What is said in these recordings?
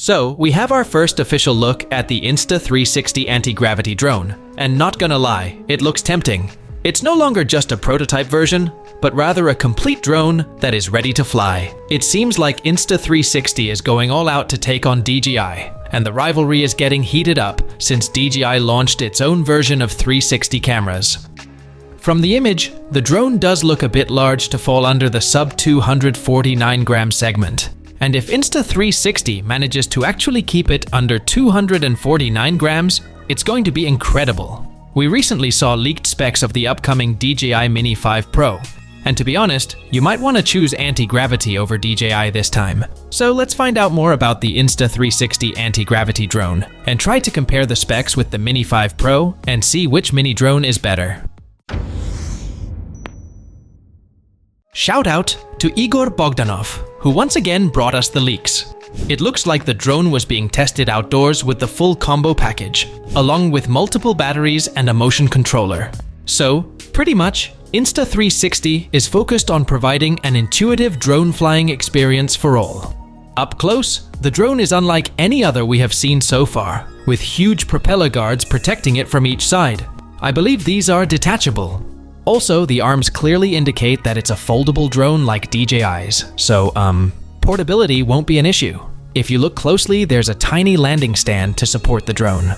So, we have our first official look at the Insta360 Antigravity Drone, and not gonna lie, it looks tempting. It's no longer just a prototype version, but rather a complete drone that is ready to fly. It seems like Insta360 is going all out to take on DJI, and the rivalry is getting heated up since DJI launched its own version of 360 cameras. From the image, the drone does look a bit large to fall under the sub 249 gram segment. And if Insta360 manages to actually keep it under 249 grams, it's going to be incredible. We recently saw leaked specs of the upcoming DJI Mini 5 Pro, and to be honest, you might want to choose anti-gravity over DJI this time. So let's find out more about the Insta360 Antigravity Drone, and try to compare the specs with the Mini 5 Pro and see which mini drone is better. Shout out to Igor Bogdanov, who once again brought us the leaks. It looks like the drone was being tested outdoors with the full combo package, along with multiple batteries and a motion controller. So, pretty much, Insta360 is focused on providing an intuitive drone flying experience for all. Up close, the drone is unlike any other we have seen so far, with huge propeller guards protecting it from each side. I believe these are detachable. Also, the arms clearly indicate that it's a foldable drone like DJI's, so, portability won't be an issue. If you look closely, there's a tiny landing stand to support the drone.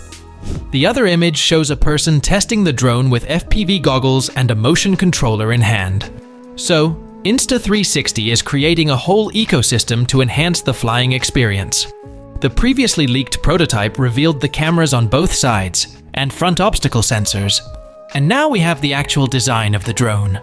The other image shows a person testing the drone with FPV goggles and a motion controller in hand. So, Insta360 is creating a whole ecosystem to enhance the flying experience. The previously leaked prototype revealed the cameras on both sides and front obstacle sensors. And now we have the actual design of the drone.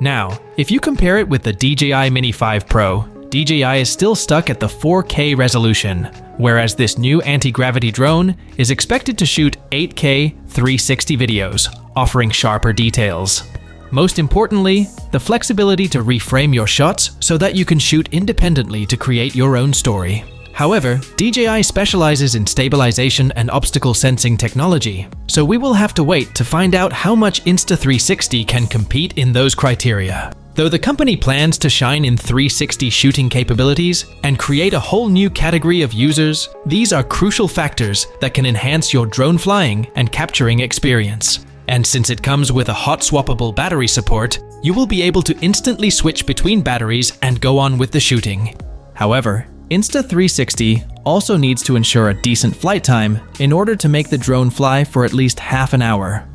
Now, if you compare it with the DJI Mini 5 Pro, DJI is still stuck at the 4K resolution, whereas this new anti-gravity drone is expected to shoot 8K 360 videos, offering sharper details. Most importantly, the flexibility to reframe your shots so that you can shoot independently to create your own story. However, DJI specializes in stabilization and obstacle sensing technology, so we will have to wait to find out how much Insta360 can compete in those criteria. Though the company plans to shine in 360 shooting capabilities and create a whole new category of users, these are crucial factors that can enhance your drone flying and capturing experience. And since it comes with a hot swappable battery support, you will be able to instantly switch between batteries and go on with the shooting. However, Insta360 also needs to ensure a decent flight time in order to make the drone fly for at least half an hour.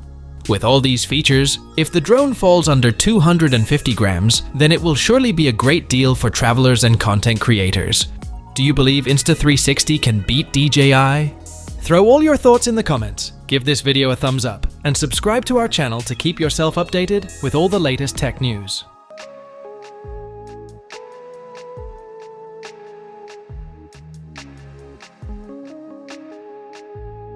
With all these features, if the drone falls under 250 grams, then it will surely be a great deal for travelers and content creators. Do you believe Insta360 can beat DJI? Throw all your thoughts in the comments, give this video a thumbs up, and subscribe to our channel to keep yourself updated with all the latest tech news.